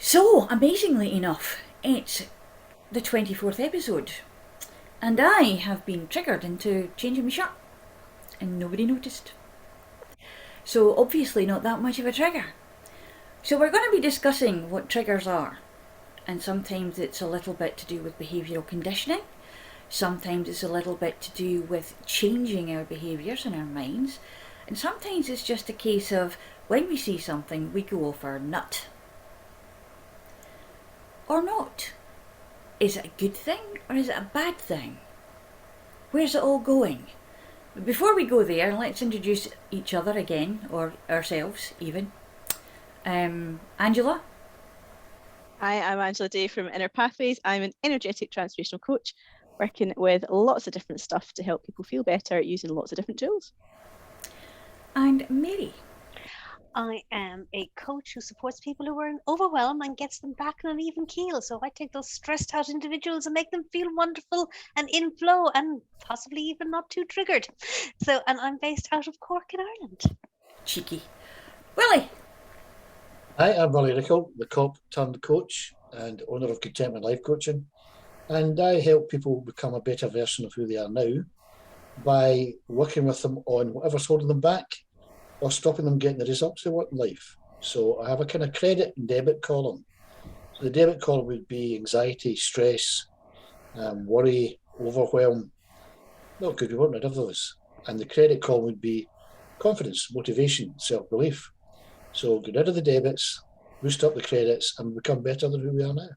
So, amazingly enough, it's the 24th episode, and I have been triggered into changing my shirt, and nobody noticed. So, obviously, not that much of a trigger. So, we're going to be discussing what triggers are, and sometimes it's a little bit to do with behavioural conditioning, sometimes it's a little bit to do with changing our behaviours in our minds, and sometimes it's just a case of when we see something, we go off our nut. Or not. Is it a good thing or is it a bad thing? Where's it all going? But before we go there, let's introduce each other again, or ourselves even. Angela? Hi, I'm Angela Daye from Inner Pathways. I'm an energetic transformational coach working with lots of different stuff to help people feel better using lots of different tools. And Mary? I am a coach who supports people who are in overwhelm and gets them back on an even keel. So I take those stressed out individuals and make them feel wonderful and in flow and possibly even not too triggered. And I'm based out of Cork in Ireland. Cheeky. Willie? Hi, I'm Willie Nicol, the cop turned coach and owner of Contentment Life Coaching. And I help people become a better version of who they are now by working with them on whatever's holding them back or stopping them getting the results they want in life. So I have a kind of credit and debit column. So the debit column would be anxiety, stress, worry, overwhelm. Not good, we want rid of those. And the credit column would be confidence, motivation, self-belief. So get rid of the debits, boost up the credits, and become better than who we are now.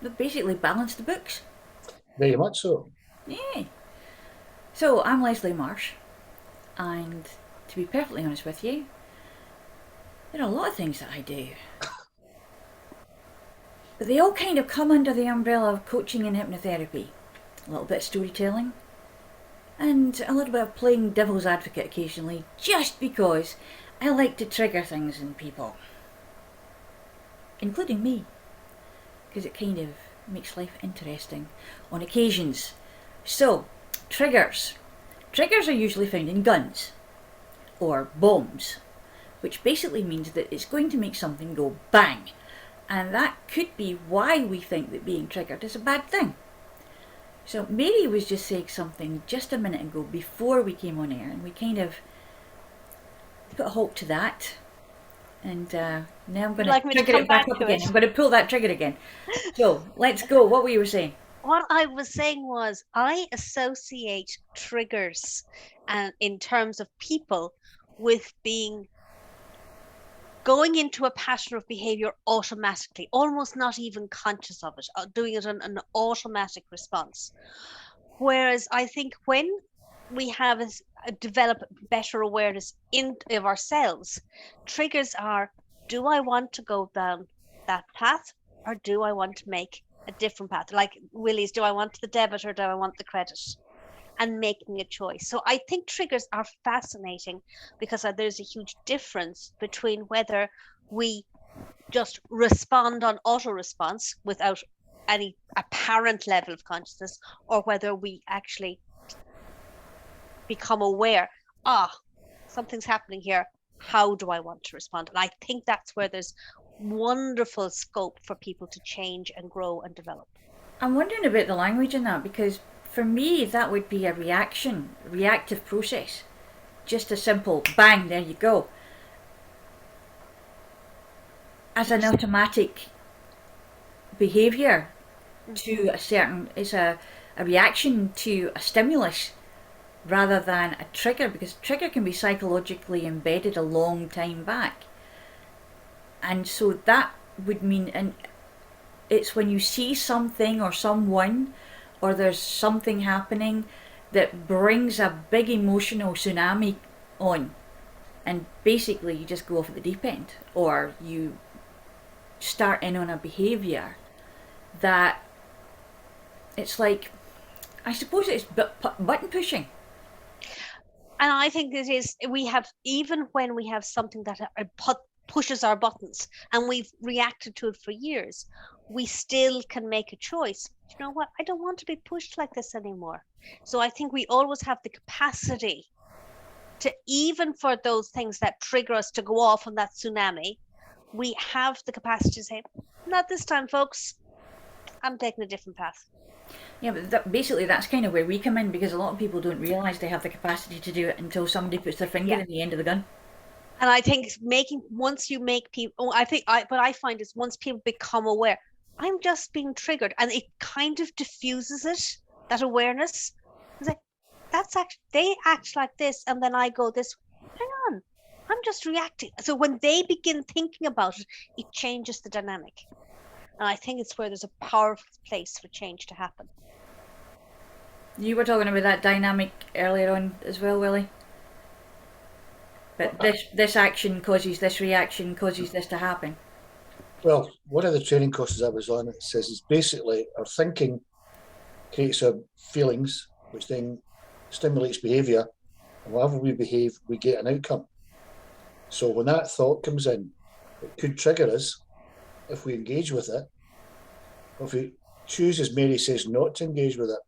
They basically balance the books. Very much so. Yeah. So, I'm Leslie Marsh, and to be perfectly honest with you, there are a lot of things that I do. But they all kind of come under the umbrella of coaching and hypnotherapy. A little bit of storytelling, and a little bit of playing devil's advocate occasionally, just because I like to trigger things in people. Including me. Because it kind of makes life interesting on occasions. So, triggers. Triggers are usually found in guns. Or bombs. Which basically means that it's going to make something go bang. And that could be why we think that being triggered is a bad thing. So Mary was just saying something just a minute ago before we came on air, and we kind of put a halt to that. And now I'm going to trigger it back up again. I'm going to pull that trigger again. So let's go. What were you saying? What I was saying was I associate triggers in terms of people with going into a pattern of behavior automatically, almost not even conscious of it, doing it in an automatic response. Whereas I think when we have develop better awareness of ourselves, triggers are, do I want to go down that path or do I want to make a different path? Like Willie's, do I want the debit or do I want the credit? And making a choice. So I think triggers are fascinating because there's a huge difference between whether we just respond on auto response without any apparent level of consciousness, or whether we actually become aware, something's happening here. How do I want to respond? And I think that's where there's wonderful scope for people to change and grow and develop. I'm wondering about the language in that, because for me that would be a reactive process. Just a simple bang, there you go. As an automatic behaviour to a certain, it's a reaction to a stimulus rather than a trigger, because trigger can be psychologically embedded a long time back. And so that would mean, and it's when you see something or someone, or there's something happening that brings a big emotional tsunami on, and basically you just go off at the deep end, or you start in on a behaviour that it's like, I suppose it's button pushing. And I think it is, even when we have something that pushes our buttons and we've reacted to it for years, we still can make a choice. You know what? I don't want to be pushed like this anymore. So I think we always have the capacity to, even for those things that trigger us to go off on that tsunami, we have the capacity to say, not this time, folks. I'm taking a different path. Yeah, but basically that's kind of where we come in, because a lot of people don't realise they have the capacity to do it until somebody puts their finger in the end of the gun. And I think once you make people, what I find is once people become aware, I'm just being triggered, and it kind of diffuses it, that awareness. That's actually, they act like this, and then I go this, hang on, I'm just reacting. So when they begin thinking about it, it changes the dynamic. And I think it's where there's a powerful place for change to happen. You were talking about that dynamic earlier on as well, Willie. But this action causes this reaction, causes this to happen. Well, one of the training courses I was on, it says it's basically our thinking creates our feelings, which then stimulates behaviour. And however we behave, we get an outcome. So when that thought comes in, it could trigger us if we engage with it. If we choose, as Mary says, not to engage with it,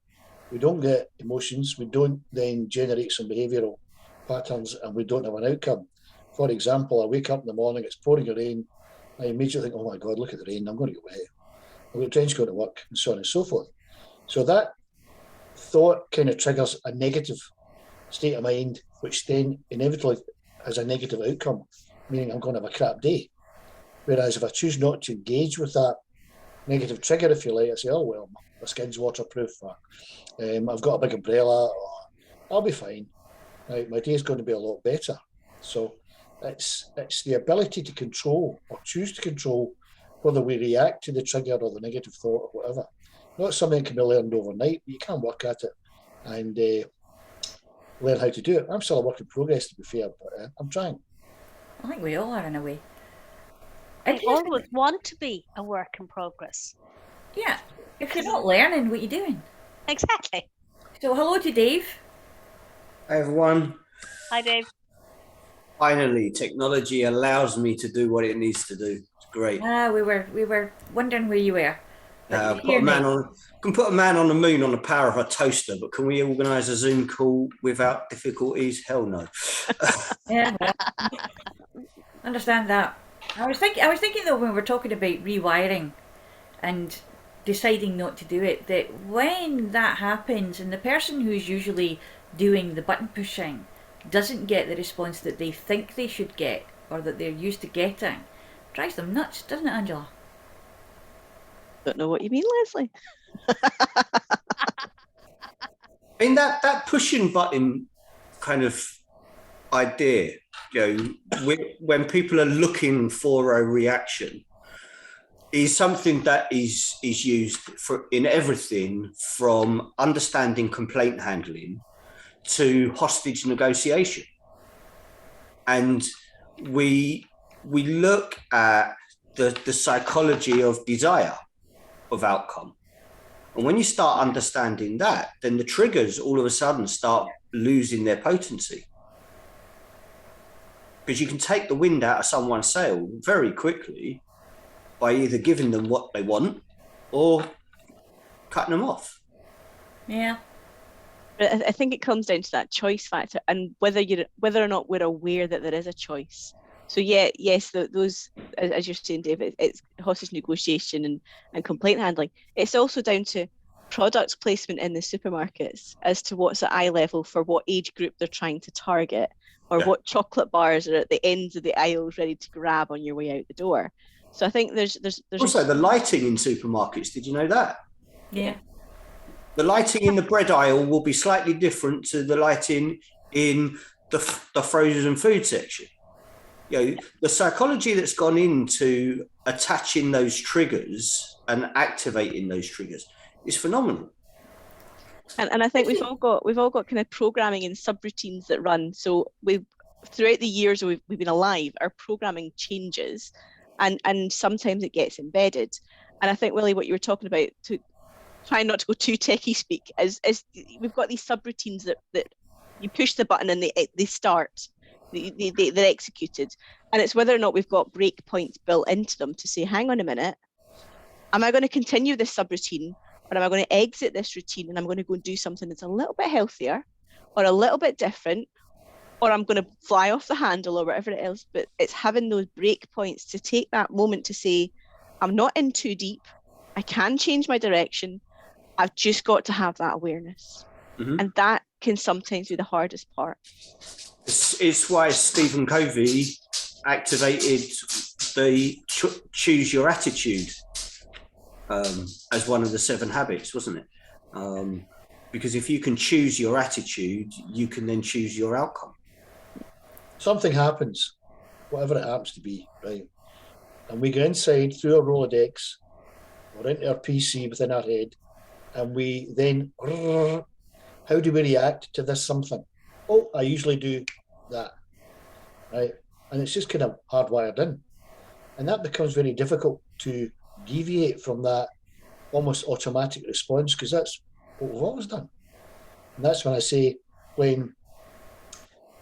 we don't get emotions, we don't then generate some behavioural patterns, and we don't have an outcome. For example, I wake up in the morning, it's pouring rain, I immediately think, oh my God, look at the rain, I'm going to get wet. I've got a trench coat to work, and so on and so forth. So that thought kind of triggers a negative state of mind, which then inevitably has a negative outcome, meaning I'm going to have a crap day. Whereas if I choose not to engage with that negative trigger, if you like, I say, oh, well, my skin's waterproof, or I've got a big umbrella, or I'll be fine. Right, my day's going to be a lot better. So it's the ability to control or choose to control whether we react to the trigger or the negative thought or whatever. Not something that can be learned overnight, but you can work at it and learn how to do it. I'm still a work in progress, to be fair, but I'm trying. I think we all are, in a way. I always want to be a work in progress. Yeah, if you're not learning, what are you doing? Exactly. So hello to Dave. Hi everyone. Hi Dave. Finally, technology allows me to do what it needs to do. It's great. We were wondering where you were. Can put a man on the moon on the power of a toaster, but can we organise a Zoom call without difficulties? Hell no. Yeah, well, understand that. I was thinking though, when we were talking about rewiring and deciding not to do it, that when that happens and the person who's usually doing the button pushing doesn't get the response that they think they should get or that they're used to getting, drives them nuts, doesn't it, Angela? Don't know what you mean, Leslie. I mean, that pushing button kind of idea, when people are looking for a reaction, is something that is used in everything from understanding complaint handling to hostage negotiation. And we look at the psychology of desire, of outcome. And when you start understanding that, then the triggers all of a sudden start losing their potency. Because you can take the wind out of someone's sail very quickly by either giving them what they want or cutting them off. Yeah. I think it comes down to that choice factor and whether or not we're aware that there is a choice. So yes, those, as you're saying, David, it's hostage negotiation and complaint handling. It's also down to product placement in the supermarkets as to what's at eye level for what age group they're trying to target, or what chocolate bars are at the ends of the aisles ready to grab on your way out the door. So I think there's also the lighting in supermarkets. Did you know that? Yeah. The lighting in the bread aisle will be slightly different to the lighting in the frozen food section. The psychology that's gone into attaching those triggers and activating those triggers is phenomenal. And I think we've all got kind of programming and subroutines that run. So throughout the years we've been alive, our programming changes, and sometimes it gets embedded. And I think, Willie, what you were talking about, to try not to go too techie speak, is we've got these subroutines that you push the button and they start. They're executed, and it's whether or not we've got breakpoints built into them to say, hang on a minute, am I going to continue this subroutine, or am I going to exit this routine and I'm going to go and do something that's a little bit healthier or a little bit different, or I'm going to fly off the handle or whatever it is. But it's having those breakpoints to take that moment to say, I'm not in too deep. I can change my direction. I've just got to have that awareness. And that can sometimes be the hardest part. It's why Stephen Covey activated the choose your attitude as one of the 7 habits, wasn't it? Because if you can choose your attitude, you can then choose your outcome. Something happens, whatever it happens to be, right? And we go inside through our Rolodex or into our PC within our head, and we then, how do we react to this something? Oh, I usually do that, right? And it's just kind of hardwired in. And that becomes very difficult to deviate from that almost automatic response, because that's what we've always done. And that's when I say, when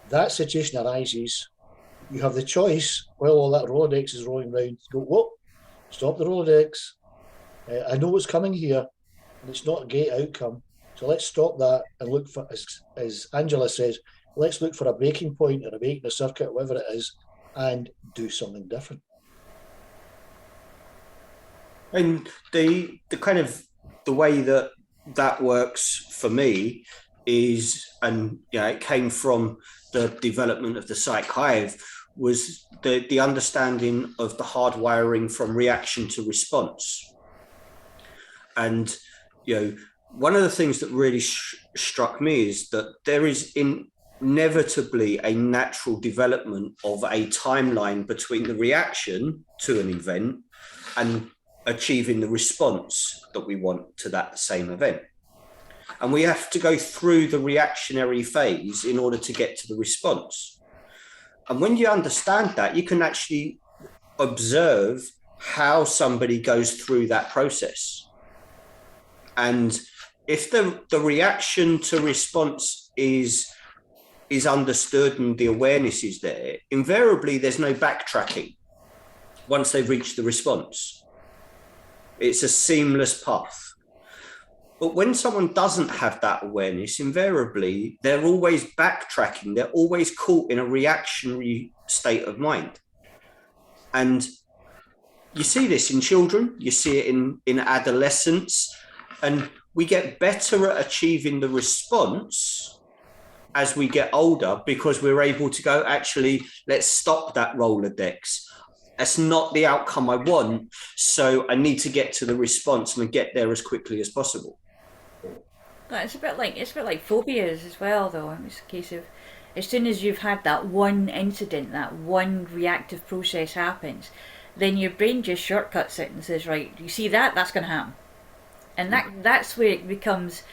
that situation arises, you have the choice, while all that Rolodex is rolling around, to go, whoa, stop the Rolodex. I know what's coming here, and it's not a great outcome. So let's stop that and look for, as Angela says, let's look for a breaking point or a break in the circuit, whatever it is, and do something different. And the kind of the way that works for me is, and it came from the development of the Psych Hive, was the understanding of the hardwiring from reaction to response. And one of the things that really struck me is that there is inevitably a natural development of a timeline between the reaction to an event and achieving the response that we want to that same event. And we have to go through the reactionary phase in order to get to the response. And when you understand that, you can actually observe how somebody goes through that process. And if the reaction to response is understood and the awareness is there, invariably there's no backtracking once they've reached the response. It's a seamless path. But when someone doesn't have that awareness, invariably they're always backtracking. They're always caught in a reactionary state of mind. And you see this in children, you see it in adolescence, and we get better at achieving the response as we get older, because we're able to go, actually, let's stop that Rolodex. That's not the outcome I want, so I need to get to the response and get there as quickly as possible. It's a bit like phobias as well, though. It's a case of, as soon as you've had that one incident, that one reactive process happens, then your brain just shortcuts it and says, right, you see that's going to happen. And that's where it becomes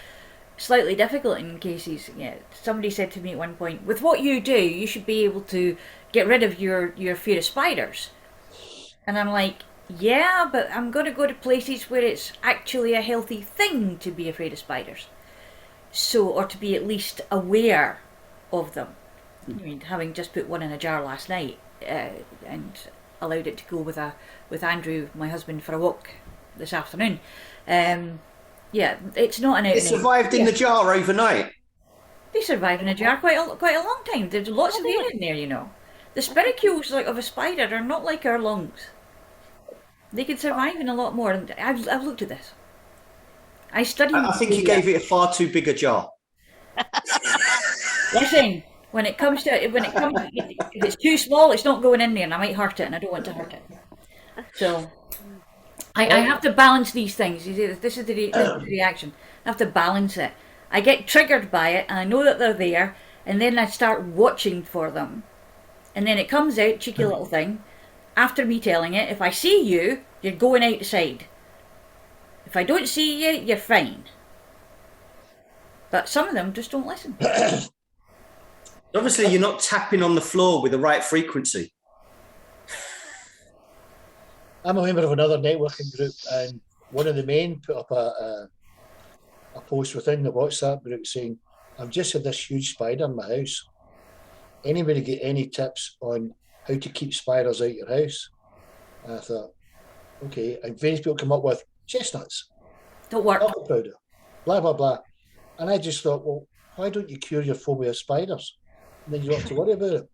slightly difficult in cases. Yeah, somebody said to me at one point, with what you do, you should be able to get rid of your fear of spiders. And I'm like, yeah, but I'm going to go to places where it's actually a healthy thing to be afraid of spiders. So, or to be at least aware of them. I mean, having just put one in a jar last night and allowed it to go with Andrew, my husband, for a walk this afternoon. Yeah, it's not an out. It survived in the jar overnight. They survive in a jar quite a long time. There's lots of air in there, The spiracules of a spider are not like our lungs. They can survive in a lot more. And I've looked at this. I studied. I think you gave it a far too big a jar. Listen, when it comes, if it's too small, it's not going in there, and I might hurt it, and I don't want to hurt it. So I have to balance these things. You see, this is the reaction. I have to balance it. I get triggered by it, and I know that they're there, and then I start watching for them, and then it comes out, cheeky little thing. After me telling it, if I see you, you're going out the side. If I don't see you, you're fine. But some of them just don't listen. Obviously, you're not tapping on the floor with the right frequency. I'm a member of another networking group, and one of the men put up a post within the WhatsApp group saying, I've just had this huge spider in my house. Anybody get any tips on how to keep spiders out your house? And I thought, okay. And various people come up with chestnuts, Don't work. apple powder, blah, blah, blah. And I just thought, well, why don't you cure your phobia of spiders? And then you don't have to worry about it.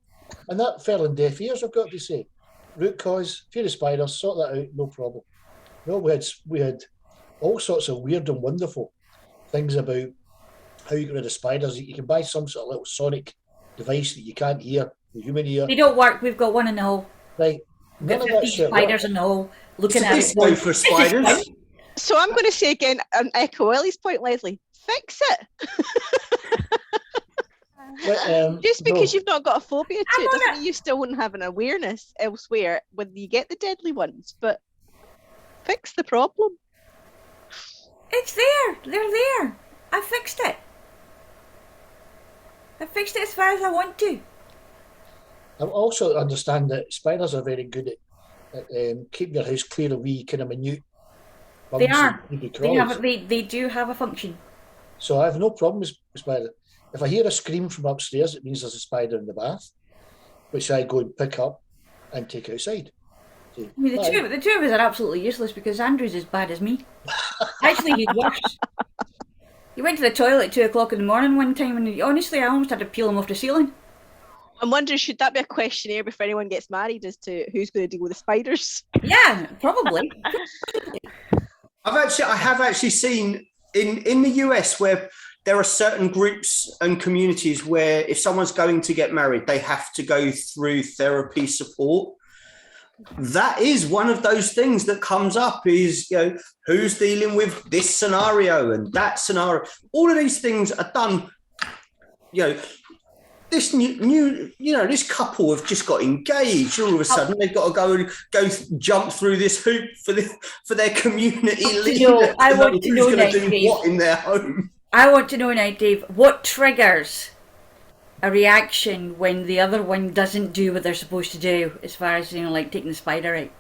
And that fell on deaf ears, I've got to say. Root cause, fear of spiders, sort that out, no problem. No, we had all sorts of weird and wonderful things about how you get rid of spiders. You can buy some sort of little sonic device that you can't hear, the human ear. They don't work. We've got one in the hall. Right. We've None got of that 50 shit spiders works. in the hall looking It's a at it. disco going, for "This is spiders. fun." So I'm going to say again, and echo Willie's point, Leslie, fix it. But, Just because no, you've not got a phobia to I'm it on doesn't it. mean you still wouldn't have an awareness elsewhere when you get the deadly ones, but fix the problem. It's there. They're there. I fixed it. I fixed it as far as I want to. I also understand that spiders are very good at keeping your house clear of wee kind of minute They bugs are. and creepy They crawlies. have. They do have a function. So I have no problem with spider. If I hear a scream from upstairs, it means there's a spider in the bath, which I go and pick up and take outside. Say, I mean, "Bye." the two of us are absolutely useless because Andrew's as bad as me. Actually, he's worse. He went to the toilet at 2 o'clock in the morning one time, and honestly, I almost had to peel him off the ceiling. I'm wondering, should that be a questionnaire before anyone gets married as to who's going to deal with the spiders? Yeah, probably. I have actually seen in the US where there are certain groups and communities where if someone's going to get married, they have to go through therapy support. That is one of those things that comes up is, who's dealing with this scenario and that scenario. All of these things are done, this this couple have just got engaged. All of a sudden, they've got to go jump through this hoop for their community leader. I want to know who's now, going to do Dave. what in their home. I want to know now, Dave, what triggers a reaction when the other one doesn't do what they're supposed to do, as far as, like taking the spider out?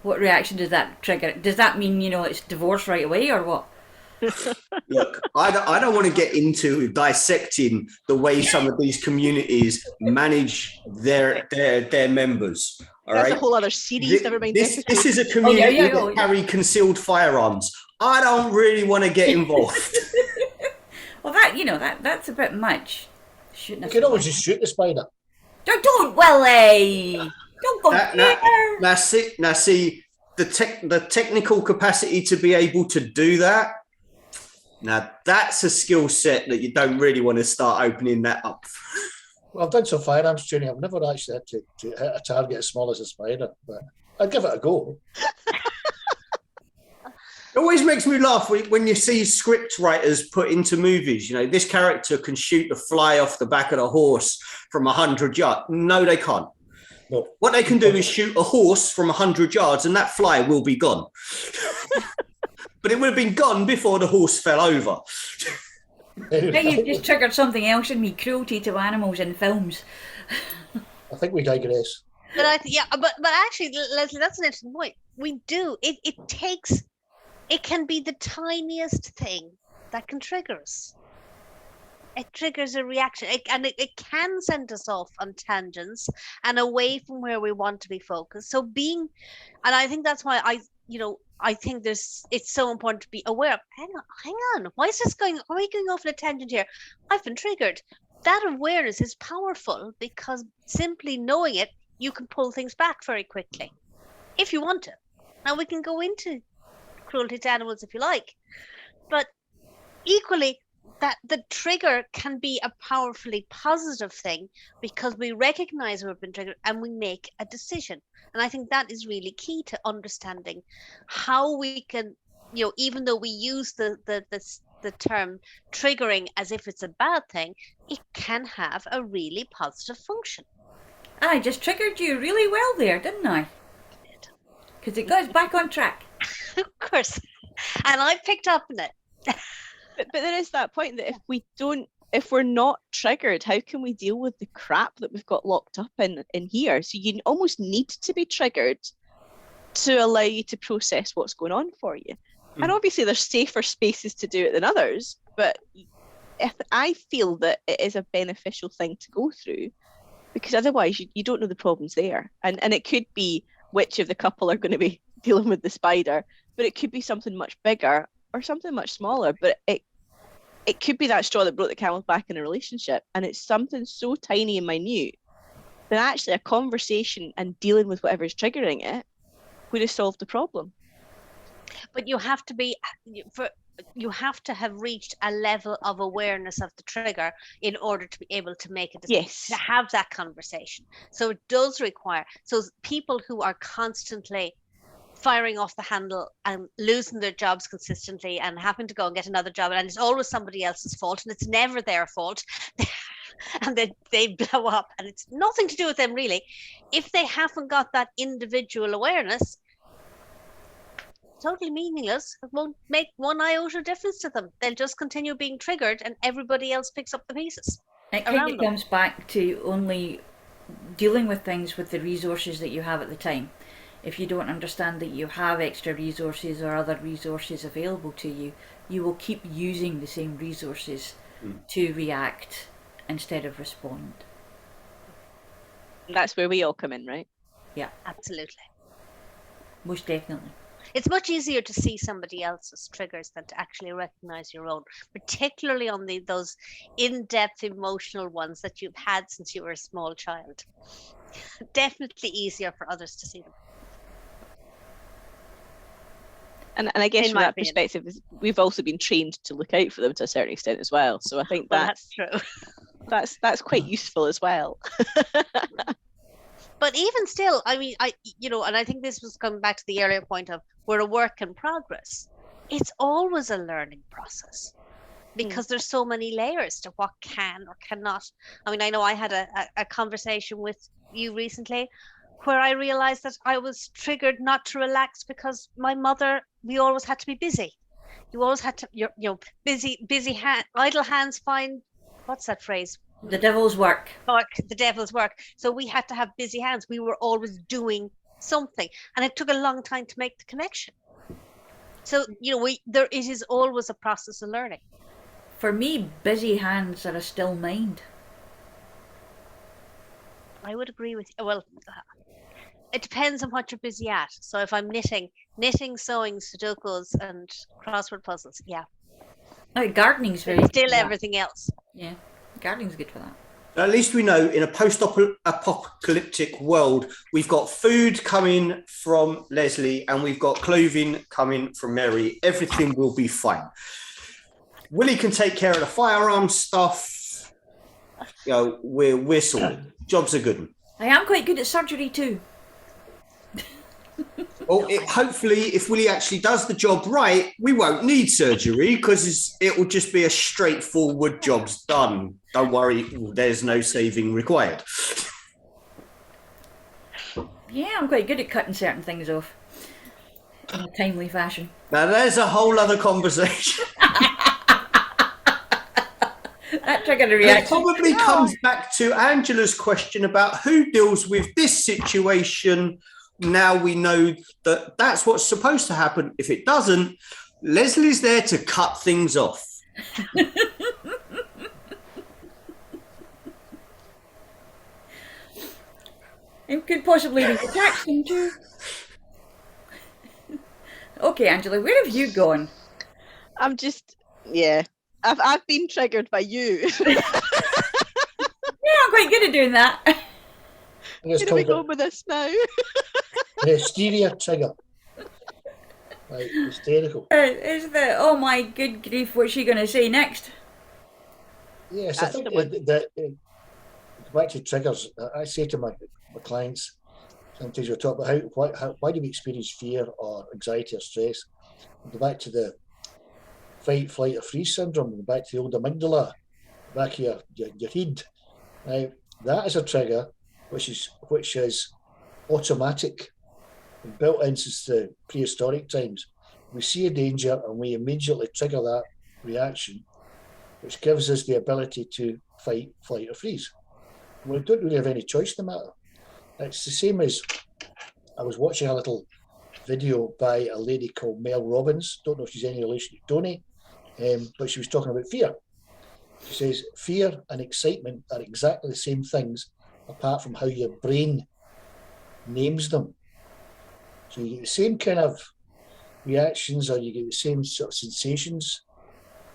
What reaction does that trigger? Does that mean, it's divorce right away or what? Look, I don't want to get into dissecting the way some of these communities manage their members. All That's right? a whole other series. Never mind. This is a community yeah. that carry concealed firearms. I don't really want to get involved. Well, that's a bit much. Shooting You can always just shoot the spider. Don't, Willie! Don't go there! Now see the technical capacity to be able to do that. Now that's a skill set that you don't really want to start opening that up. Well, I've done some firearms training. I've never actually had to hit a target as small as a spider, but I'd give it a go. It always makes me laugh when you see script writers put into movies, this character can shoot a fly off the back of the horse from 100 yards. No, they can't. No. What they can do is shoot a horse from 100 yards and that fly will be gone. But it would have been gone before the horse fell over. Now you've just triggered something else in me, cruelty to animals in films. I think we digress. But but actually, Leslie, that's an interesting point. We do. It can be the tiniest thing that can trigger us. It triggers a reaction, and it can send us off on tangents and away from where we want to be focused. So and I think that's why I think it's so important to be aware of. Hang on, why is this going? Why are we going off on a tangent here? I've been triggered. That awareness is powerful because simply knowing it, you can pull things back very quickly, if you want to. Now we can go into cruelty to animals if you like, but equally that the trigger can be a powerfully positive thing because we recognize we've been triggered and we make a decision. And I think that is really key to understanding how we can, even though we use the term triggering as if it's a bad thing, it can have a really positive function. I just triggered you really well there, didn't I? Because it got us back on track. Of course. And I picked up on it. But there is that point that if we're not triggered, how can we deal with the crap that we've got locked up in here? So you almost need to be triggered to allow you to process what's going on for you. And obviously there's safer spaces to do it than others, but if I feel that it is a beneficial thing to go through, because otherwise you don't know the problem's there. And it could be which of the couple are going to be dealing with the spider, but it could be something much bigger or something much smaller, but it could be that straw that broke the camel's back in a relationship, and it's something so tiny and minute that actually a conversation and dealing with whatever's triggering it would have solved the problem. But you have to be you have to have reached a level of awareness of the trigger in order to be able to make a decision, Yes. to have that conversation. So it does require, so people who are constantly firing off the handle and losing their jobs consistently and having to go and get another job, and it's always somebody else's fault and it's never their fault, and they blow up and it's nothing to do with them really. If they haven't got that individual awareness, totally meaningless. It won't make one iota difference to them. They'll just continue being triggered and everybody else picks up the pieces. It kind of comes back to only dealing with things with the resources that you have at the time. If you don't understand that you have extra resources or other resources available to you, you will keep using the same resources to react instead of respond. That's where we all come in, right? Yeah, Absolutely. most definitely. It's much easier to see somebody else's triggers than to actually recognize your own, particularly on those in-depth emotional ones that you've had since you were a small child. Definitely easier for others to see them. And I guess In from my that opinion. perspective, we've also been trained to look out for them to a certain extent as well. So I think Well, that's true. that's quite useful as well. But even still, I mean, and I think this was coming back to the earlier point of we're a work in progress. It's always a learning process because there's so many layers to what can or cannot. I mean, I know I had a conversation with you recently where I realized that I was triggered not to relax because my mother, we always had to be busy. You always had to, busy idle hands find, what's that phrase? The devil's work. The devil's work. So we had to have busy hands. We were always doing something, and it took a long time to make the connection. So it is always a process of learning. For me, busy hands are a still mind. I would agree with you. Well, it depends on what you're busy at. So if I'm knitting, sewing, Sudokus, and crossword puzzles, yeah. Gardening's very But still good for that. everything else. Yeah, gardening's good for that. At least we know in a post-apocalyptic world, we've got food coming from Leslie and we've got clothing coming from Mary. Everything will be fine. Willie can take care of the firearm stuff. We're sorted. Job's a good one. I am quite good at surgery too. Well, hopefully, if Willie actually does the job right, we won't need surgery because it will just be a straightforward job's done. Don't worry, there's no saving required. Yeah, I'm quite good at cutting certain things off in a timely fashion. Now, there's a whole other conversation. That triggered a It reaction. probably comes back to Angela's question about who deals with this situation. Now we know that that's what's supposed to happen. If it doesn't, Leslie's there to cut things off. It could possibly be the Jackson too. Okay, Angela, where have you gone? I'm just, I've been triggered by you. Yeah, I'm quite good at doing that. It's Where do we called go with this now? a hysteria trigger. Like hysterical. Is the oh my good grief? What's she going to say next? Yes, That's I think the one. that back to triggers. I say to my clients, sometimes we talk about why do we experience fear or anxiety or stress? Go back to the fight, flight, or freeze syndrome. Go back to the old amygdala, back of your head. Right, that is a trigger which is automatic, built in since the prehistoric times. We see a danger and we immediately trigger that reaction, which gives us the ability to fight, flight, or freeze. We don't really have any choice in the matter. It's the same as I was watching a little video by a lady called Mel Robbins. Don't know if she's any relation to Tony, but she was talking about fear. She says fear and excitement are exactly the same things, apart from how your brain names them. So you get the same kind of reactions, or you get the same sort of sensations,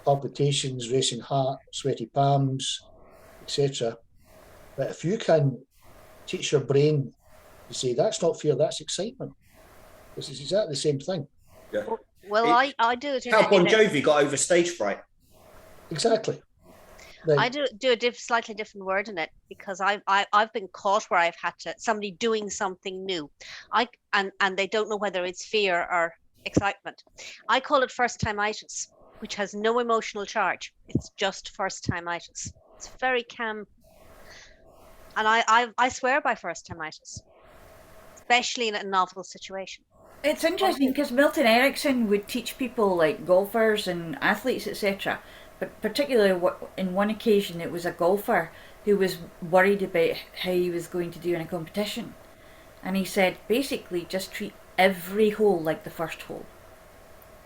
palpitations, racing heart, sweaty palms, etc. But if you can teach your brain to say that's not fear, that's excitement, this is exactly the same thing. Yeah. Well, I do it in How Bon a, Jovi got over stage fright. Exactly. I do a slightly different word in it, because I've been caught where I've had to, somebody doing something new, and they don't know whether it's fear or excitement. I call it first time-itis, which has no emotional charge. It's just first time-itis. It's very calm, and I swear by first time-itis, especially in a novel situation. It's interesting because Milton Erickson would teach people like golfers and athletes, etc. But particularly in one occasion, it was a golfer who was worried about how he was going to do in a competition. And he said, basically, just treat every hole like the first hole.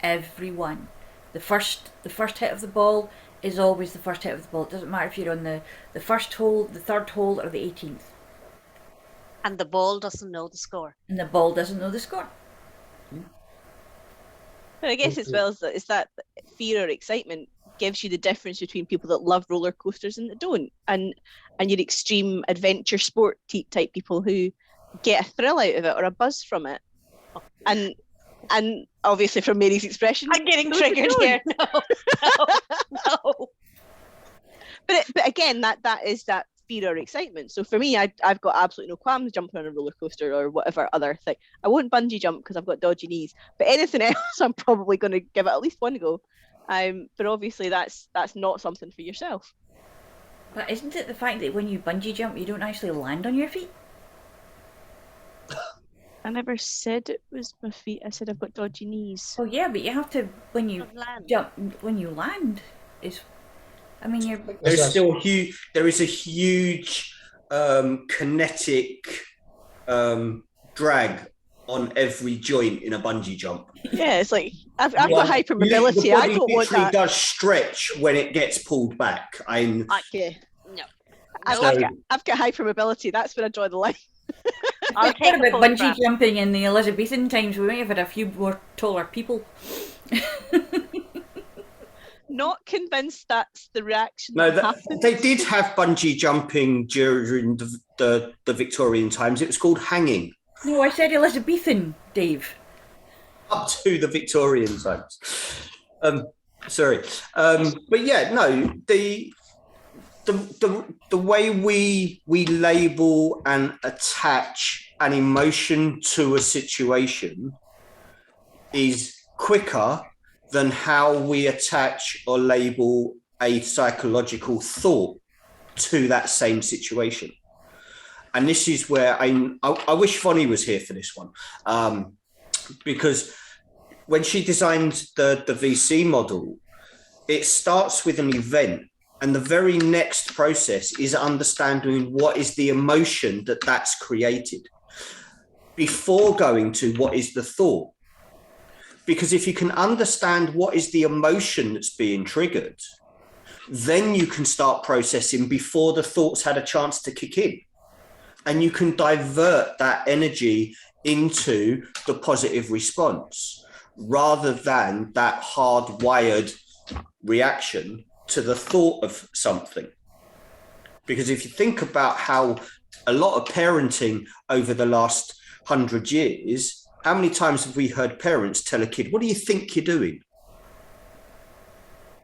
Every one. The first hit of the ball is always the first hit of the ball. It doesn't matter if you're on the first hole, the third hole, or the 18th. And the ball doesn't know the score. And the ball doesn't know the score. But I guess as well as that fear or excitement gives you the difference between people that love roller coasters and that don't, and your extreme adventure sport type people who get a thrill out of it or a buzz from it, and obviously from Mary's expression, I'm getting triggered here. No. But again, that is that fear or excitement. So for me, I've got absolutely no qualms jumping on a roller coaster or whatever other thing. I won't bungee jump because I've got dodgy knees, but anything else, I'm probably going to give it at least one go. But obviously that's not something for yourself. But isn't it the fact that when you bungee jump, you don't actually land on your feet? I never said it was my feet. I said I've got dodgy knees. Oh yeah, but you have to, when you jump, when you land, is, I mean, you're... There's still huge. There is a huge kinetic drag on every joint in a bungee jump. Yeah, it's like I've got hypermobility. The body I don't want that. does stretch when it gets pulled back. Okay. No. I've got hypermobility. That's where I draw the line. I'll take about bungee jumping in the Elizabethan times. We might have had a few more taller people. Not convinced that's the reaction. No, happened. they did have bungee jumping during the Victorian times. It was called hanging. No, I said Elizabethan, Dave. Up to the Victorian times. Sorry. But yeah, no, the way we label and attach an emotion to a situation is quicker than how we attach or label a psychological thought to that same situation. And this is where I wish Vonnie was here for this one, because when she designed the VC model, it starts with an event, and the very next process is understanding what is the emotion that's created before going to what is the thought. Because if you can understand what is the emotion that's being triggered, then you can start processing before the thoughts had a chance to kick in. And you can divert that energy into the positive response rather than that hardwired reaction to the thought of something. Because if you think about how a lot of parenting over the last 100 years, how many times have we heard parents tell a kid, what do you think you're doing?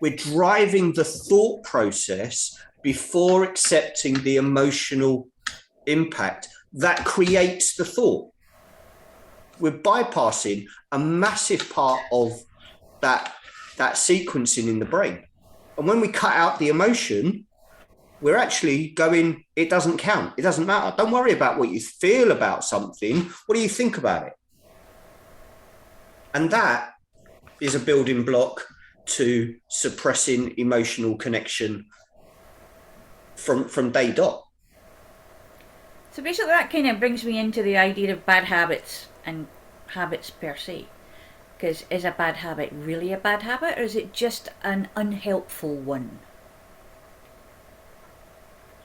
We're driving the thought process before accepting the emotional impact that creates the thought. We're bypassing a massive part of that sequencing in the brain. And when we cut out the emotion, we're actually going, it doesn't count. It doesn't matter. Don't worry about what you feel about something. What do you think about it? And that is a building block to suppressing emotional connection from day dot. So basically that kind of brings me into the idea of bad habits and habits per se. Because is a bad habit really a bad habit, or is it just an unhelpful one?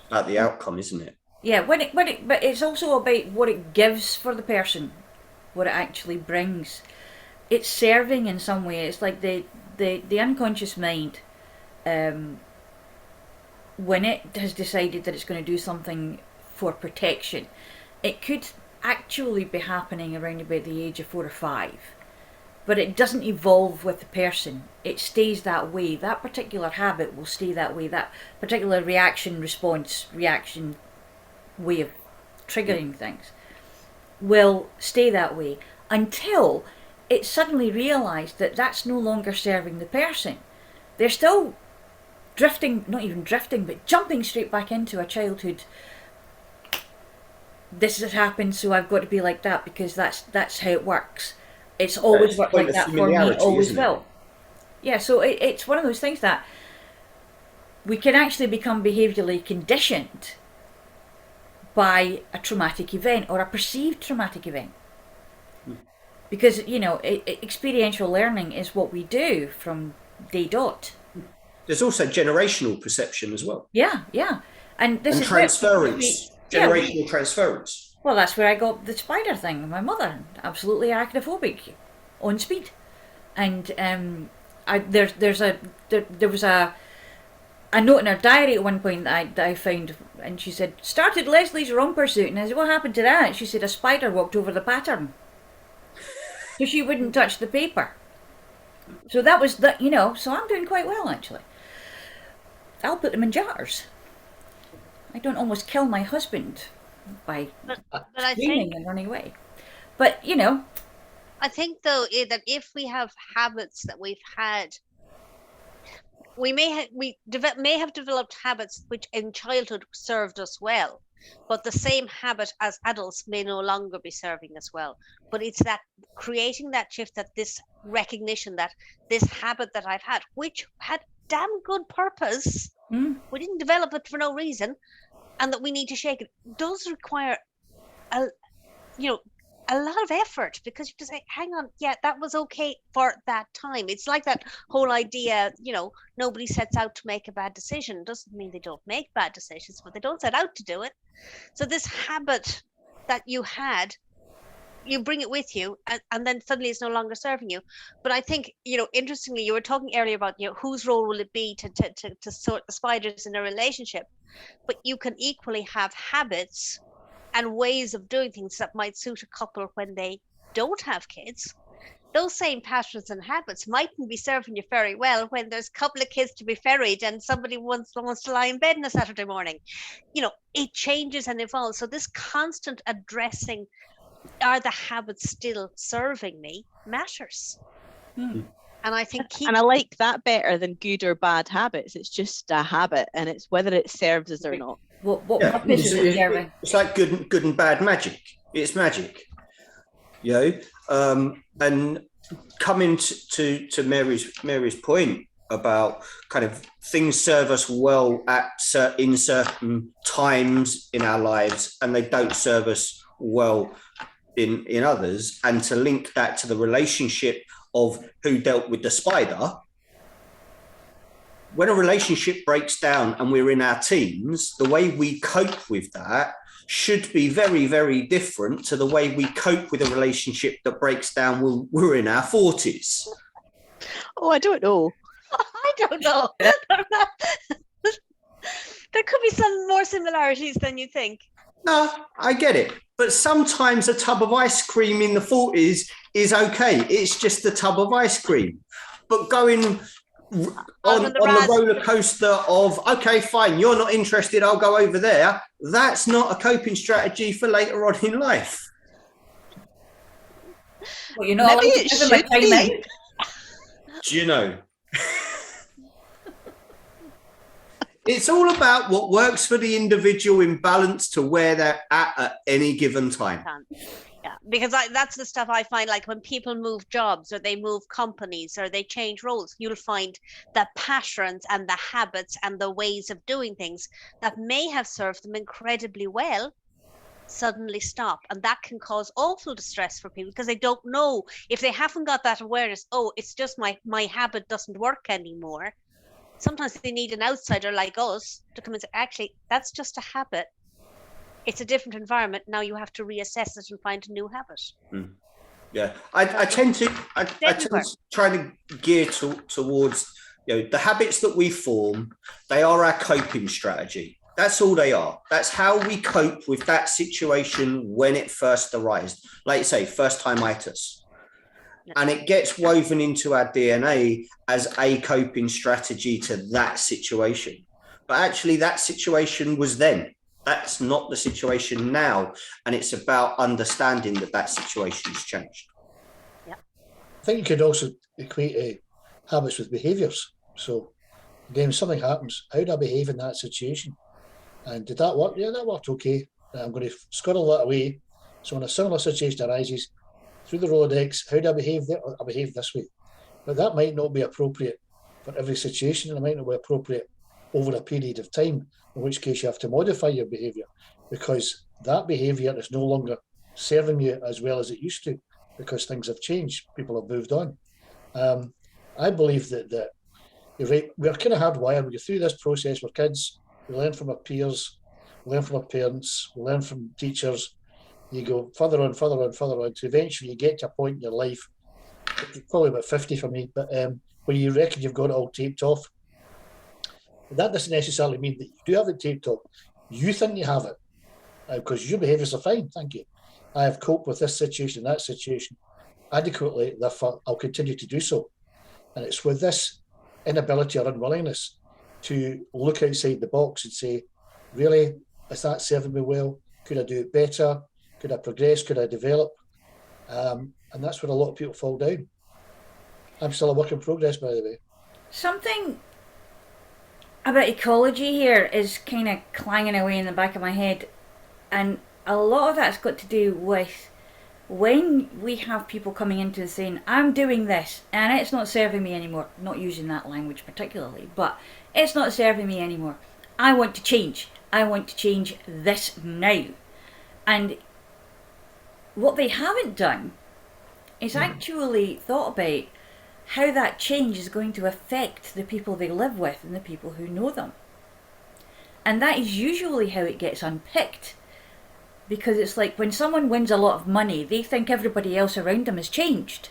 About the outcome, isn't it? Yeah, but it's also about what it gives for the person, what it actually brings. It's serving in some way. It's like the unconscious mind, when it has decided that it's going to do something for protection, it could actually be happening around about the age of 4 or 5. but it doesn't evolve with the person. It stays that way. That particular habit will stay that way. That particular reaction way of triggering things will stay that way until it's suddenly realised that that's no longer serving the person. They're still drifting, not even drifting, but jumping straight back into a childhood. This has happened, so I've got to be like that because that's how it works. It's always worked like that for me, always will. Yeah, so it's one of those things that we can actually become behaviourally conditioned by a traumatic event or a perceived traumatic event. Because, experiential learning is what we do from day dot. There's also generational perception as well. Yeah. And this and is transference, generational transference. Well, that's where I got the spider thing. My mother, absolutely arachnophobic, on speed. And there was a note in her diary at one point that I found, and she said, started Leslie's romper suit. And I said, what happened to that? She said, a spider walked over the pattern. So she wouldn't touch the paper. So that was that, so I'm doing quite well, actually. I'll put them in jars. I don't almost kill my husband by screaming and running away. But, I think, though, that if we have habits that we've had, we may have developed habits which in childhood served us well, but the same habit as adults may no longer be serving us well. But it's that creating that shift, that this recognition that this habit that I've had, which had damn good purpose, we didn't develop it for no reason, and that we need to shake it, does require a lot of effort, because you have to say, hang on, yeah, that was okay for that time. It's like that whole idea, nobody sets out to make a bad decision. Doesn't mean they don't make bad decisions, but they don't set out to do it. So this habit that you had, you bring it with you, and then suddenly it's no longer serving you. But I think, interestingly, you were talking earlier about, whose role will it be to sort the spiders in a relationship? But you can equally have habits and ways of doing things that might suit a couple when they don't have kids. Those same patterns and habits mightn't be serving you very well when there's a couple of kids to be ferried and somebody wants to lie in bed on a Saturday morning. It changes and evolves. So this constant addressing, are the habits still serving me, matters. And I think and I like that better than good or bad habits. It's just a habit, and it's whether it serves us or not. What purpose is it serving? It's like good and bad magic. It's magic, and coming to Mary's point about kind of things serve us well in certain times in our lives, and they don't serve us well in others, and to link that to the relationship of who dealt with the spider. When a relationship breaks down and we're in our teens, the way we cope with that should be very, very different to the way we cope with a relationship that breaks down when we're in our 40s. Oh, I don't know. I don't know. There could be some more similarities than you think. No, I get it. But sometimes a tub of ice cream in the 40s is okay. It's just a tub of ice cream. But going on the roller coaster of, okay, fine, you're not interested, I'll go over there, that's not a coping strategy for later on in life. Well, maybe it should be. Do you know? It's all about what works for the individual in balance to where they're at any given time. Yeah, because that's the stuff I find, like when people move jobs or they move companies or they change roles, you'll find the patterns and the habits and the ways of doing things that may have served them incredibly well suddenly stop. And that can cause awful distress for people because they don't know, if they haven't got that awareness, oh, it's just my habit doesn't work anymore. Sometimes they need an outsider like us to come and say, actually, that's just a habit. It's a different environment. Now you have to reassess it and find a new habit. Yeah, I tend to try to gear towards, the habits that we form. They are our coping strategy. That's all they are. That's how we cope with that situation when it first arises. Like you say, first time itis. And it gets woven into our DNA as a coping strategy to that situation. But actually, that situation was then. That's not the situation now. And it's about understanding that that situation's changed. I think you could also equate habits with behaviours. So again, when something happens, how do I behave in that situation? And did that work? Yeah, that worked okay. I'm going to squirrel that away. So when a similar situation arises, through the Rolodex, how do I behave there? I behave this way. But that might not be appropriate for every situation, and it might not be appropriate over a period of time, in which case you have to modify your behaviour, because that behaviour is no longer serving you as well as it used to, because things have changed, people have moved on. I believe that you're right, we're kind of hardwired. We go through this process, we're kids, we learn from our peers, we learn from our parents, we learn from teachers. You go further on to eventually you get to a point in your life, probably about 50 for me, but where you reckon you've got it all taped off. That doesn't necessarily mean that you do have it taped off. You think you have it because your behaviours are fine, thank you. I have coped with this situation, that situation adequately, therefore I'll continue to do so. And it's with this inability or unwillingness to look outside the box and say, really, is that serving me well? Could I do it better? Could I progress? Could I develop? And that's where a lot of people fall down. I'm still a work in progress, by the way. Something about ecology here is kind of clanging away in the back of my head, and a lot of that's got to do with when we have people coming into saying, I'm doing this and it's not serving me anymore, not using that language particularly, but it's not serving me anymore. I want to change. I want to change this now. And what they haven't done is actually thought about how that change is going to affect the people they live with and the people who know them. And that is usually how it gets unpicked. Because it's like when someone wins a lot of money, they think everybody else around them has changed.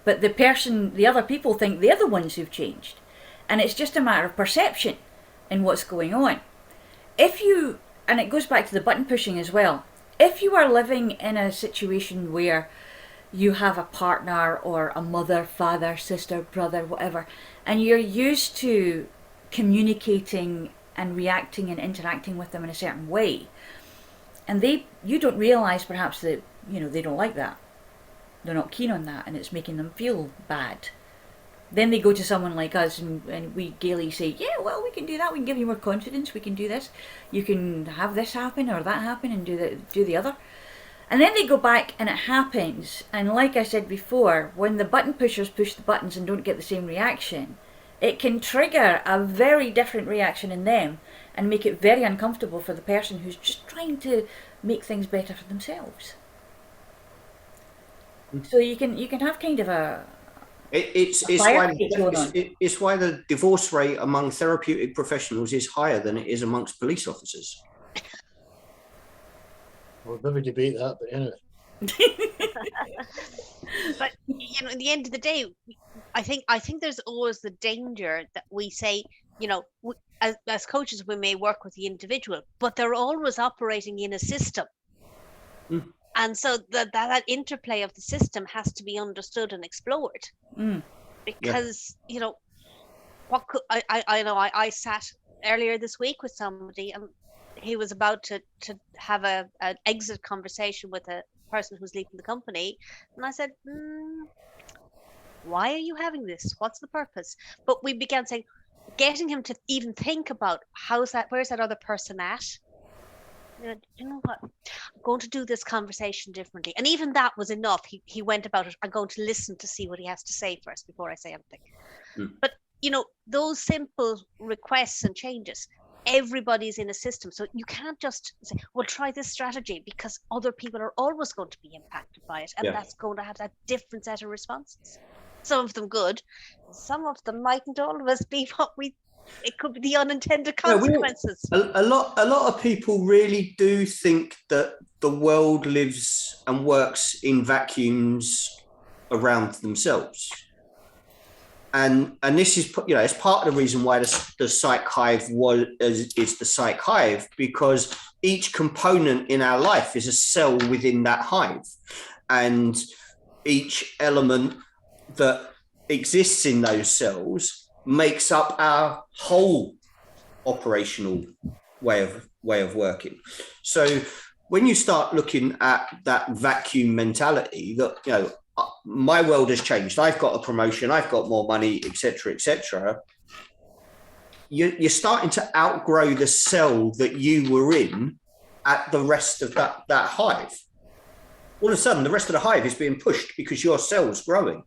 But the other people think they're the ones who've changed. And it's just a matter of perception in what's going on. And it goes back to the button pushing as well. If you are living in a situation where you have a partner or a mother, father, sister, brother, whatever, and you're used to communicating and reacting and interacting with them in a certain way, and you don't realise perhaps that, they don't like that. They're not keen on that and it's making them feel bad. Then they go to someone like us and we gaily say, yeah, well, we can do that. We can give you more confidence. We can do this. You can have this happen or that happen and do the other. And then they go back and it happens. And like I said before, when the button pushers push the buttons and don't get the same reaction, it can trigger a very different reaction in them and make it very uncomfortable for the person who's just trying to make things better for themselves. So you can have kind of a... It's why the divorce rate among therapeutic professionals is higher than it is amongst police officers. We'll maybe debate that, but anyway. But at the end of the day, I think there's always the danger that we say, as coaches, we may work with the individual, but they're always operating in a system. And so that interplay of the system has to be understood and explored. Because, what could I sat earlier this week with somebody and he was about to have an exit conversation with a person who's leaving the company. And I said, why are you having this? What's the purpose? But we began saying, getting him to even think about where's that other person at? You know what? I'm going to do this conversation differently. And even that was enough. He went about it. I'm going to listen to see what he has to say first before I say anything. But, those simple requests and changes, everybody's in a system. So you can't just say, well, try this strategy, because other people are always going to be impacted by it. And that's going to have that different set of responses. Some of them good. Some of them mightn't always be it could be the unintended consequences. A lot of people really do think that the world lives and works in vacuums around themselves. And this is, it's part of the reason why the Psych Hive is the Psych Hive, because each component in our life is a cell within that hive. And each element that exists in those cells makes up our whole operational way of working. So when you start looking at that vacuum mentality, that, you know, my world has changed, I've got a promotion, I've got more money, etc., you're starting to outgrow the cell that you were in at the rest of that hive. All of a sudden, the rest of the hive is being pushed because your cell's growing.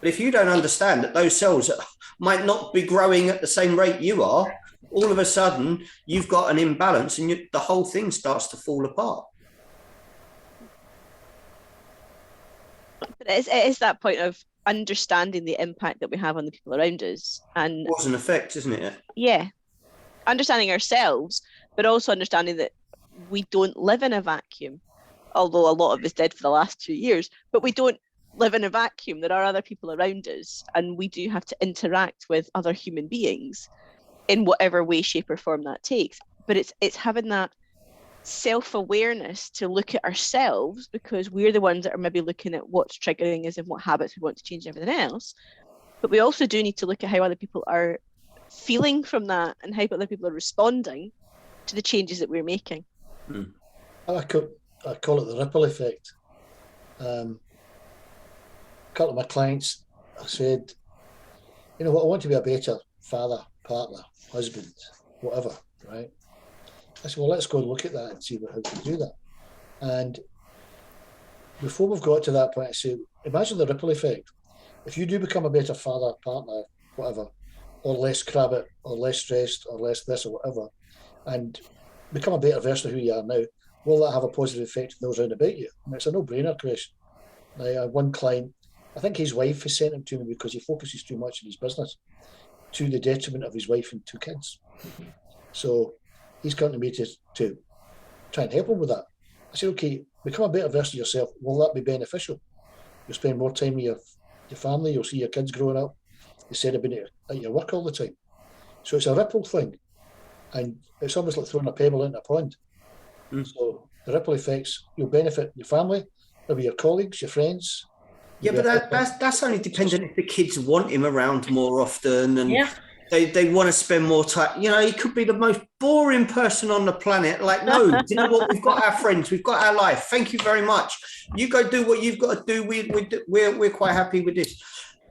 But if you don't understand that those cells might not be growing at the same rate you are, all of a sudden you've got an imbalance, and the whole thing starts to fall apart. But it is that point of understanding the impact that we have on the people around us, and Cause and effect, isn't it? Yeah, understanding ourselves, but also understanding that we don't live in a vacuum, although a lot of us did for the last 2 years. But we don't live in a vacuum. There are other people around us, and we do have to interact with other human beings in whatever way, shape, or form that takes. But it's having that self-awareness to look at ourselves, because we're the ones that are maybe looking at what's triggering us and what habits we want to change and everything else. But we also do need to look at how other people are feeling from that, and how other people are responding to the changes that we're making. I call it the ripple effect. A couple of my clients, I said, you know what, I want to be a better father, partner, husband, whatever, right? I said, well, let's go and look at that and see how we can do that. And before we've got to that point, I said, imagine the ripple effect. If you do become a better father, partner, whatever, or less crabbit, or less stressed, or less this or whatever, and become a better version of who you are now, will that have a positive effect on those around about you? And it's a no-brainer question. I had one client, I think his wife has sent him to me because he focuses too much on his business, to the detriment of his wife and 2 kids. So he's come to me to try and help him with that. I said, okay, become a better version of yourself. Will that be beneficial? You'll spend more time with your family, you'll see your kids growing up instead of being at your work all the time. So it's a ripple thing. And it's almost like throwing a pebble into a pond. So the ripple effects, you'll benefit your family, maybe your colleagues, your friends. Yeah, but that's only dependent if the kids want him around more often, and they want to spend more time. You know, he could be the most boring person on the planet. Like, no, do you know what? We've got our friends, we've got our life. Thank you very much. You go do what you've got to do. We're quite happy with this.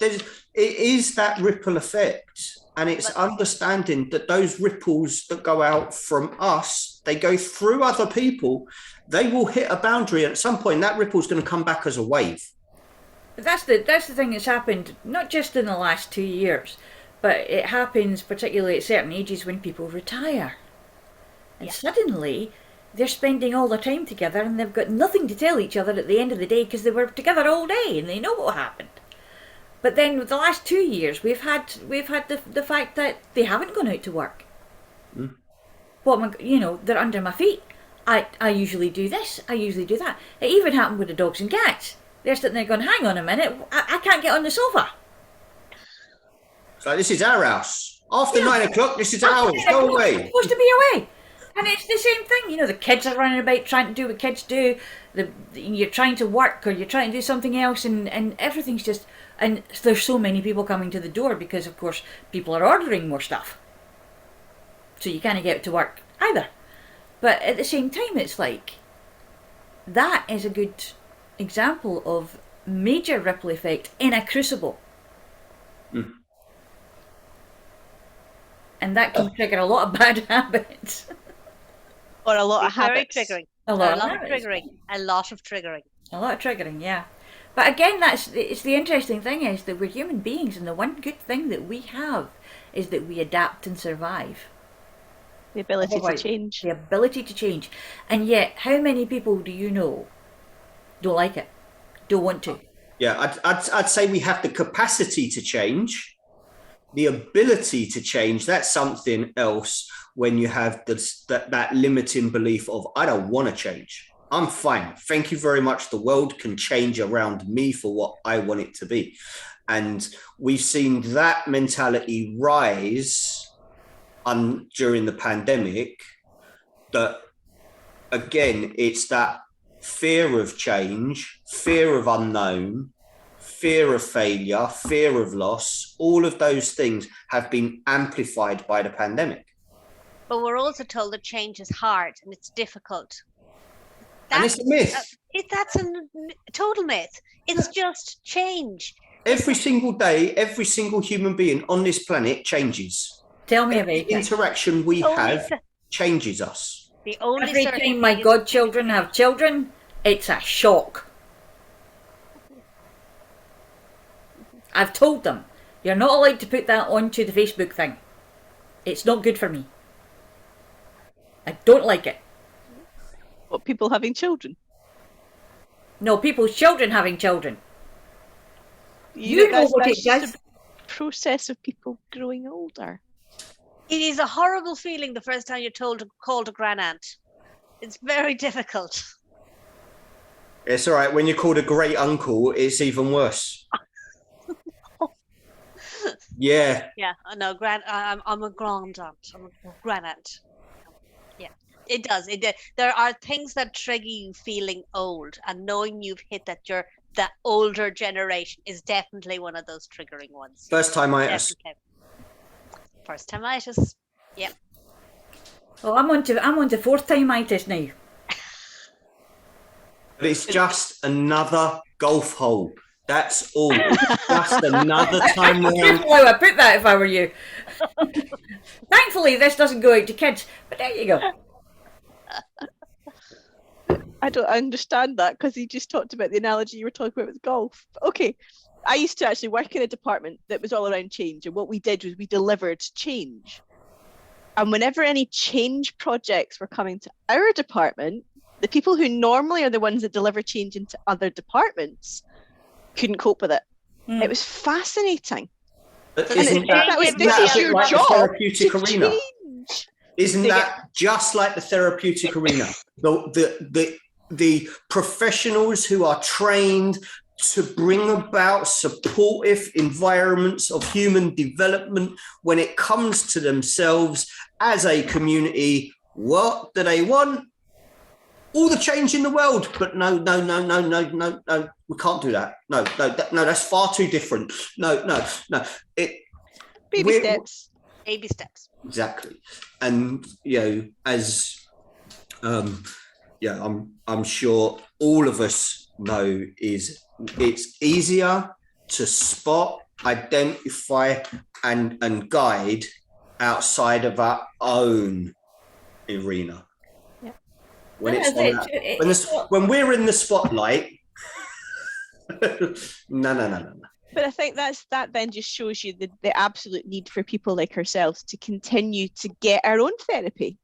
It is that ripple effect, and it's understanding that those ripples that go out from us, they go through other people. They will hit a boundary, and at some point, that ripple is going to come back as a wave. That's the thing that's happened, not just in the last 2 years, but it happens particularly at certain ages when people retire. And suddenly they're spending all their time together, and they've got nothing to tell each other at the end of the day because they were together all day and they know what happened. But then with the last 2 years, we've had the fact that they haven't gone out to work. They're under my feet. I usually do this, I usually do that. It even happened with the dogs and cats. They're sitting there going, hang on a minute, I can't get on the sofa. So this is our house. After 9 o'clock, this is ours. Go away. It's supposed to be away. And it's the same thing. You know, the kids are running about trying to do what kids do. You're trying to work or you're trying to do something else, and everything's just... And there's so many people coming to the door because, of course, people are ordering more stuff. So you can't get to work either. But at the same time, it's like... That is a good example of major ripple effect in a crucible. And that can trigger a lot of bad habits. Or a lot of habits. Very triggering. A lot of triggering. A lot of triggering. A lot of triggering, yeah. But again, it's the interesting thing is that we're human beings, and the one good thing that we have is that we adapt and survive. The ability to change. The ability to change. And yet, how many people do you know don't like it? Don't want to? Yeah, I'd say we have the capacity to change. The ability to change, that's something else when you have that limiting belief of, I don't want to change. I'm fine. Thank you very much. The world can change around me for what I want it to be. And we've seen that mentality rise during the pandemic. That, again, it's that fear of change fear of unknown, fear of failure, fear of loss, all of those things have been amplified by the pandemic. But we're also told that change is hard and it's difficult. And it's a myth. That's a total myth. It's just change. Every single day, every single human being on this planet changes. Tell me Every about it. interaction we have changes us. The only Every certain time my thing is- godchildren have children, it's a shock. I've told them, you're not allowed to put that onto the Facebook thing. It's not good for me. I don't like it. What, people having children? No, people's children having children. You know know what that's it just does. a process of people growing older. It is a horrible feeling the first time you're called a grandaunt. It's very difficult. It's all right. When you're called a great uncle, it's even worse. Yeah. Yeah, I know. I'm a grandaunt. I'm a grandaunt. Yeah, it does. There are things that trigger you feeling old, and knowing you've hit that older generation is definitely one of those triggering ones. First timeitis. First timeitis. Yep. Well, I'm on to fourth timeitis now. But it's just another golf hole. That's all. Just another time Here's round. how I put that if I were you. Thankfully, this doesn't go out to kids, but there you go. I don't understand that because he just talked about the analogy you were talking about with golf. But okay, I used to actually work in a department that was all around change, and what we did was we delivered change. And whenever any change projects were coming to our department, the people who normally are the ones that deliver change into other departments couldn't cope with it. It was fascinating. But And isn't that, this isn't is that a bit your like the job therapeutic to arena? change. Isn't that just like the therapeutic arena? The professionals who are trained to bring about supportive environments of human development when it comes to themselves as a community. What do they want? All the change in the world, but no, we can't do that. No, that's far too different. No. Baby steps. Baby steps. Exactly. And as I'm sure all of us know, is it's easier to spot, identify, and guide outside of our own arena. Yeah. When we're in the spotlight, no. But I think that then just shows you the absolute need for people like ourselves to continue to get our own therapy.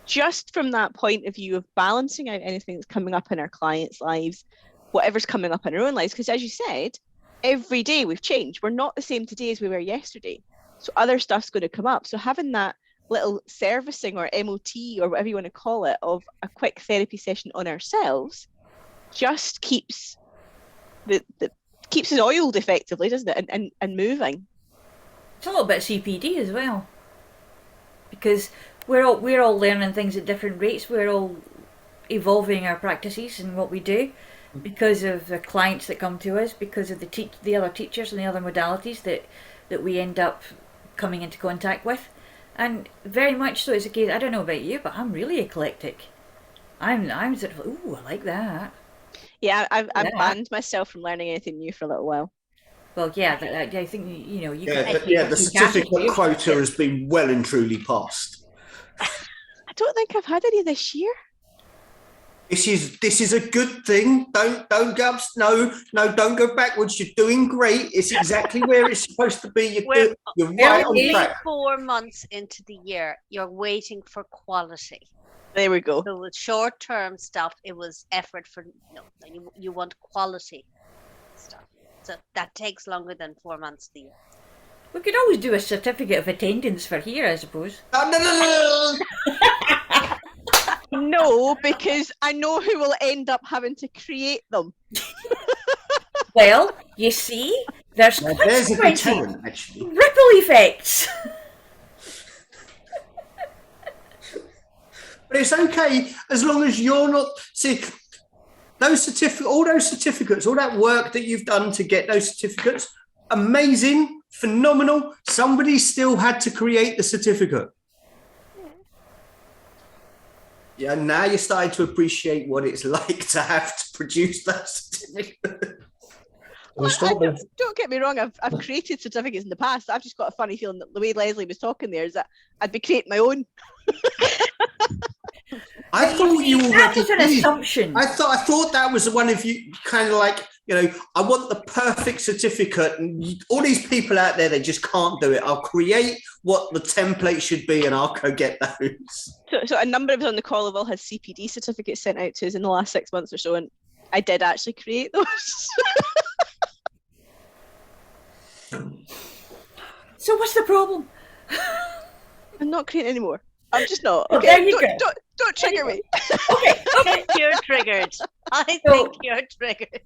Just from that point of view of balancing out anything that's coming up in our clients' lives, whatever's coming up in our own lives. Because as you said, every day we've changed. We're not the same today as we were yesterday. So other stuff's going to come up. So having that little servicing or MOT or whatever you want to call it of a quick therapy session on ourselves just keeps keeps us oiled effectively, doesn't it? And moving. It's a little bit CPD as well, because we're all learning things at different rates. We're all evolving our practices and what we do because of the clients that come to us, because of the other teachers and the other modalities that we end up coming into contact with. And very much so it's a case, I don't know about you, but I'm really eclectic. I'm sort of, ooh, I like that. Yeah, I've banned myself from learning anything new for a little while. Well, yeah, I think you the certificate quota has been well and truly passed. I don't think I've had any this year. This is a good thing. Don't go up. No, don't go backwards. You're doing great. It's exactly where it's supposed to be. You're right on track. 4 months into the year, you're waiting for quality. There we go. So with short-term stuff, it was effort for you want quality stuff. So that takes longer than 4 months of the year. We could always do a certificate of attendance for here, I suppose. No. No, because I know who will end up having to create them. Well, you see, there's a consequences, actually. ripple effects. But it's okay as long as you're not. See, all those certificates, all that work that you've done to get those certificates, amazing, phenomenal. Somebody still had to create the certificate. Yeah, now you're starting to appreciate what it's like to have to produce that certificate. Don't get me wrong, I've created certificates in the past. I've just got a funny feeling that the way Leslie was talking there is that I'd be creating my own. I thought you that already is an did. assumption. I thought that was one of you, kind of like, you know, I want the perfect certificate, and all these people out there, they just can't do it. I'll create what the template should be, and I'll go get those. So a number of us on the call have all had CPD certificates sent out to us in the last 6 months or so, and I did actually create those. So what's the problem? I'm not creating anymore. I'm just not. Well, Okay, there you go. don't trigger me. Okay. You're triggered. I think you're triggered.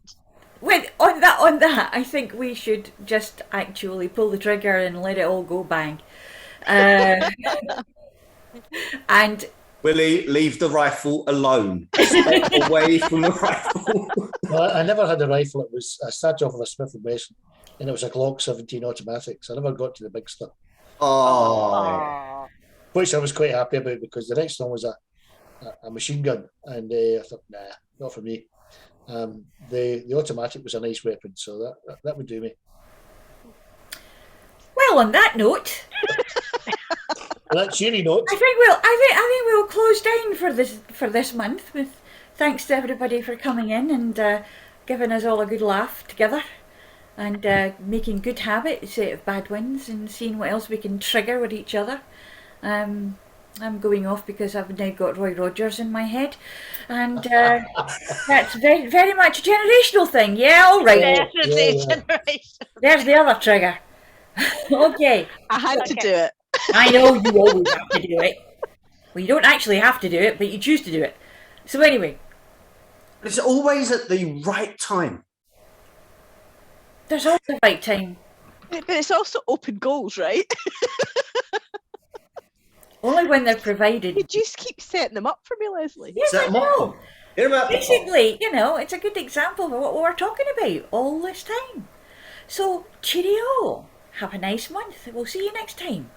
Wait, on that, I think we should just actually pull the trigger and let it all go bang. And Willie, leave the rifle alone. Step away from the rifle. Well, I never had a rifle. I started off with a Smith & Wesson, and it was a Glock 17 automatic. So I never got to the big stuff, Oh. which I was quite happy about, because the next one was a machine gun, and I thought, nah, not for me. The automatic was a nice weapon, so that would do me. well, on that note, Well, that cheery note. I think we'll close down for this month. With thanks to everybody for coming in and giving us all a good laugh together, and making good habits out of bad ones, and seeing what else we can trigger with each other. I'm going off because I've now got Roy Rogers in my head, and that's very, very much a generational thing. Yeah, all right. Definitely yeah. generation. There's the other trigger. Okay. I had to do it. I know you always have to do it. Well, you don't actually have to do it, but you choose to do it. So anyway, It's always at the right time. there's always a right time. But it's also open goals, right? Only when they're provided. You just keep setting them up for me, Leslie. Yes, I Set 'em up. know. Hear about the Basically, it's a good example of what we're talking about all this time. So, cheerio. Have a nice month. We'll see you next time.